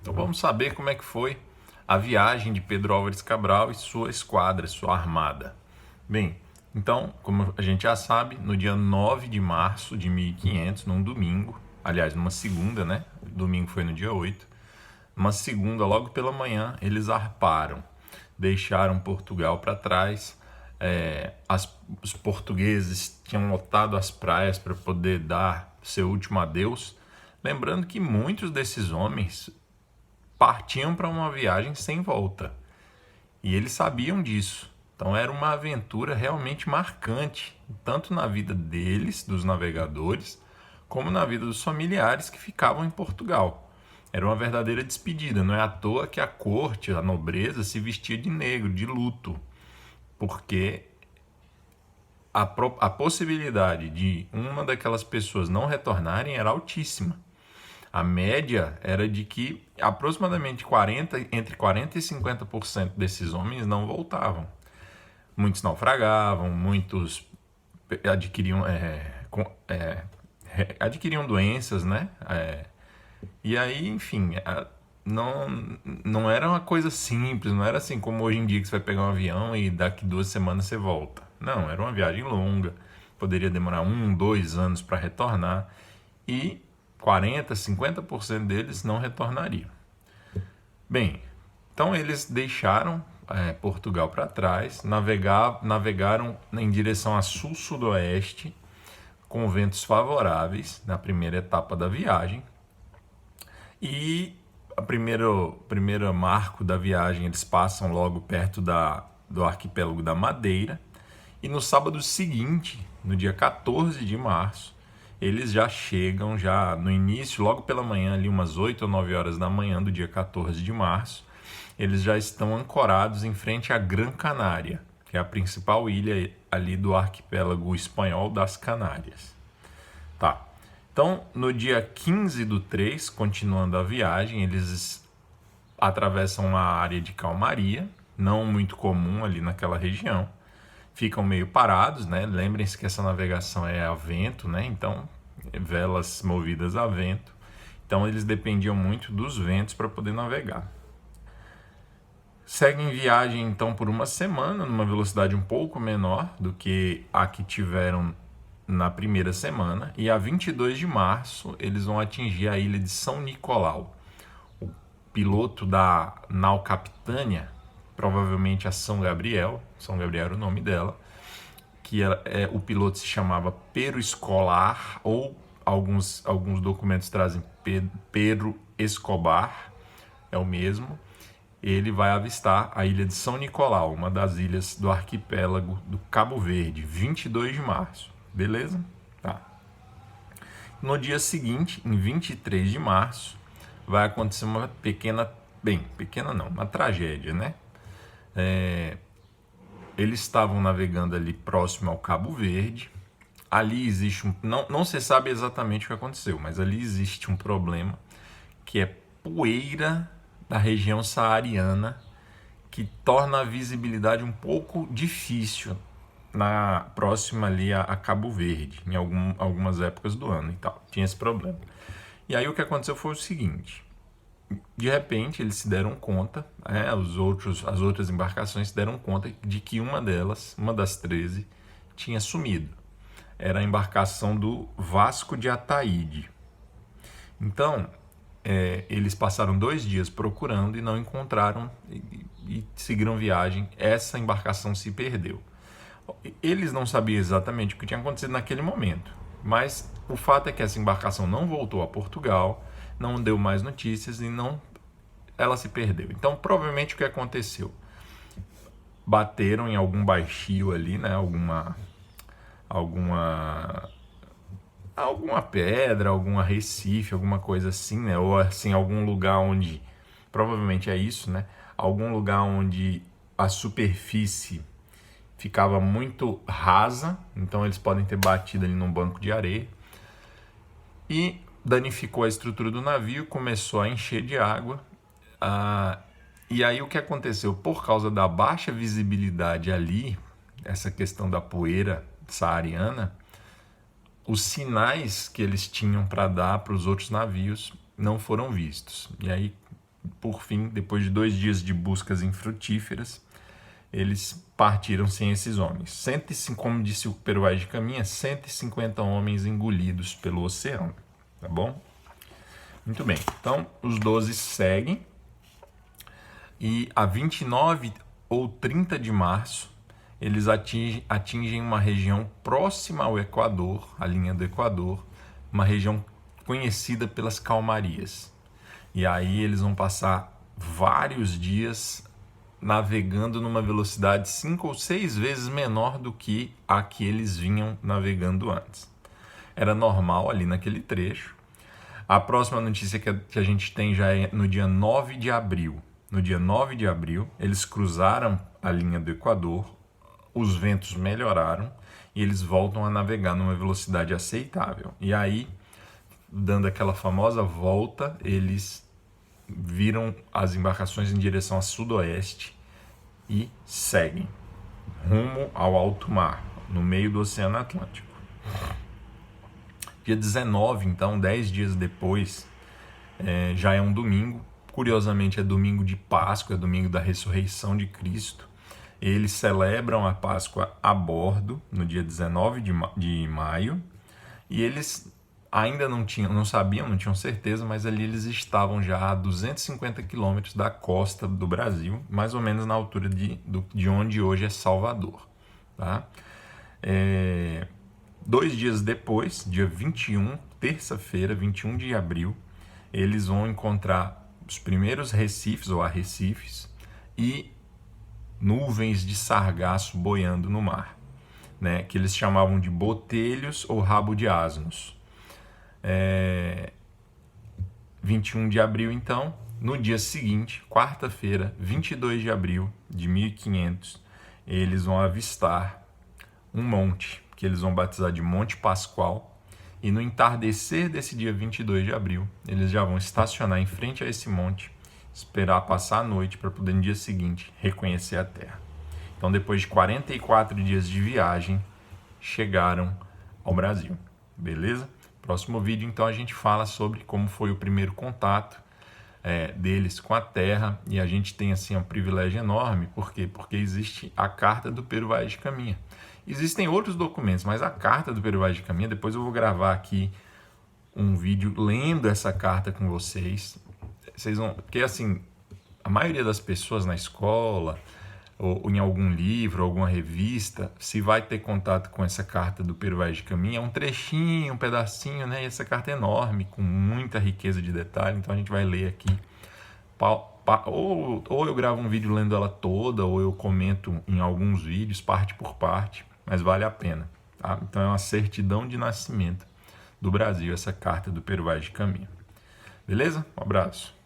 Então vamos saber como é que foi a viagem de Pedro Álvares Cabral e sua esquadra, sua armada. Bem, então, como a gente já sabe, no dia 9 de março de 1500, num domingo, aliás, numa segunda, né? Domingo foi no dia 8. Uma segunda, logo pela manhã, eles arparam, deixaram Portugal para trás. Os portugueses tinham lotado as praias para poder dar seu último adeus. Lembrando que muitos desses homens partiam para uma viagem sem volta. E eles sabiam disso. Então era uma aventura realmente marcante, tanto na vida deles, dos navegadores, como na vida dos familiares que ficavam em Portugal. Era uma verdadeira despedida, não é à toa que a corte, a nobreza, se vestia de negro, de luto, porque a possibilidade de uma daquelas pessoas não retornarem era altíssima. A média era de que aproximadamente entre 40% e 50% desses homens não voltavam. Muitos naufragavam, muitos adquiriam doenças, né? E aí, enfim, não era uma coisa simples, não era assim como hoje em dia que você vai pegar um avião e daqui 2 semanas você volta. Não, era uma viagem longa, poderia demorar 2 anos para retornar e 40%, 50% deles não retornariam. Bem, então eles deixaram Portugal para trás, navegaram em direção a sul-sudoeste, com ventos favoráveis na primeira etapa da viagem. E o primeiro marco da viagem, eles passam logo perto do arquipélago da Madeira. E no sábado seguinte, no dia 14 de março, eles já chegam, já no início, logo pela manhã, ali umas 8 ou 9 horas da manhã do dia 14 de março, eles já estão ancorados em frente à Gran Canária, que é a principal ilha ali do arquipélago espanhol das Canárias. Tá. Então, no dia 15/3, continuando a viagem, eles atravessam uma área de calmaria, não muito comum ali naquela região. Ficam meio parados, né? Lembrem-se que essa navegação é a vento, né? Então, velas movidas a vento. Então, eles dependiam muito dos ventos para poder navegar. Seguem viagem, então, por uma semana, numa velocidade um pouco menor do que a que tiveram na primeira semana. E a 22 de março, eles vão atingir a ilha de São Nicolau. O piloto da nau Capitânia, provavelmente a São Gabriel era o nome dela, que o piloto se chamava Pero Escolar, ou alguns documentos trazem Pedro Escobar, é o mesmo. Ele vai avistar a ilha de São Nicolau, uma das ilhas do arquipélago do Cabo Verde, 22 de março, beleza? Tá. No dia seguinte, em 23 de março, vai acontecer uma uma tragédia, né? Eles estavam navegando ali próximo ao Cabo Verde. Ali existe não se sabe exatamente o que aconteceu, mas ali existe um problema que é poeira da região saariana, que torna a visibilidade um pouco difícil próxima ali a Cabo Verde, em algumas épocas do ano e tal. Tinha esse problema. E aí o que aconteceu foi o seguinte: de repente eles se deram conta, as outras embarcações se deram conta de que uma das 13, tinha sumido. Era a embarcação do Vasco de Ataíde. Então, eles passaram 2 dias procurando e não encontraram e seguiram viagem. Essa embarcação se perdeu. Eles não sabiam exatamente o que tinha acontecido naquele momento, mas o fato é que essa embarcação não voltou a Portugal, não deu mais notícias e ela se perdeu. Então, provavelmente o que aconteceu? Bateram em algum baixio ali, né? Alguma pedra, algum arrecife, alguma coisa assim, né? Ou assim, algum lugar onde, provavelmente é isso, né? Algum lugar onde a superfície ficava muito rasa, então eles podem ter batido ali num banco de areia e danificou a estrutura do navio, começou a encher de água. E aí o que aconteceu? Por causa da baixa visibilidade ali, essa questão da poeira saariana, os sinais que eles tinham para dar para os outros navios não foram vistos. E aí por fim, depois de 2 dias de buscas infrutíferas, eles partiram sem esses homens. 105, como disse o Pero Vaz de Caminha, 150 homens engolidos pelo oceano, tá bom? Muito bem, então os 12 seguem e a 29 ou 30 de março eles atingem uma região próxima ao Equador, a linha do Equador, uma região conhecida pelas calmarias. E aí eles vão passar vários dias navegando numa velocidade 5 ou 6 vezes menor do que a que eles vinham navegando antes. Era normal ali naquele trecho. A próxima notícia que a gente tem já é no dia 9 de abril. No dia 9 de abril, eles cruzaram a linha do Equador, os ventos melhoraram e eles voltam a navegar numa velocidade aceitável. E aí, dando aquela famosa volta, eles viram as embarcações em direção a sudoeste e seguem rumo ao alto mar, no meio do Oceano Atlântico. Dia 19, então, 10 dias depois, já é um domingo. Curiosamente, é domingo de Páscoa, é domingo da ressurreição de Cristo. Eles celebram a Páscoa a bordo, no dia 19 de maio, e eles ainda não sabiam, não tinham certeza, mas ali eles estavam já a 250 quilômetros da costa do Brasil, mais ou menos na altura de onde hoje é Salvador. Tá? 2 dias depois, dia 21, terça-feira, 21 de abril, eles vão encontrar os primeiros recifes ou arrecifes e nuvens de sargaço boiando no mar, né, que eles chamavam de botelhos ou rabo de asnos. 21 de abril, então, no dia seguinte, quarta-feira, 22 de abril de 1500, eles vão avistar um monte, que eles vão batizar de Monte Pascoal, e no entardecer desse dia 22 de abril, eles já vão estacionar em frente a esse monte, esperar passar a noite para poder no dia seguinte reconhecer a terra. Então, depois de 44 dias de viagem, chegaram ao Brasil. Beleza? Próximo vídeo, então, a gente fala sobre como foi o primeiro contato deles com a terra, e a gente tem assim um privilégio enorme. Por quê? Porque existe a carta do Pero Vaz de Caminha. Existem outros documentos, mas a carta do Pero Vaz de Caminha, depois eu vou gravar aqui um vídeo lendo essa carta com vocês. Vocês vão, porque assim, a maioria das pessoas na escola ou em algum livro, alguma revista, se vai ter contato com essa carta do Pero Vaz de Caminha, é um trechinho, um pedacinho, né? E essa carta é enorme, com muita riqueza de detalhe, então a gente vai ler aqui. Ou eu gravo um vídeo lendo ela toda, ou eu comento em alguns vídeos, parte por parte, mas vale a pena. Tá? Então é uma certidão de nascimento do Brasil, essa carta do Pero Vaz de Caminha. Beleza? Um abraço.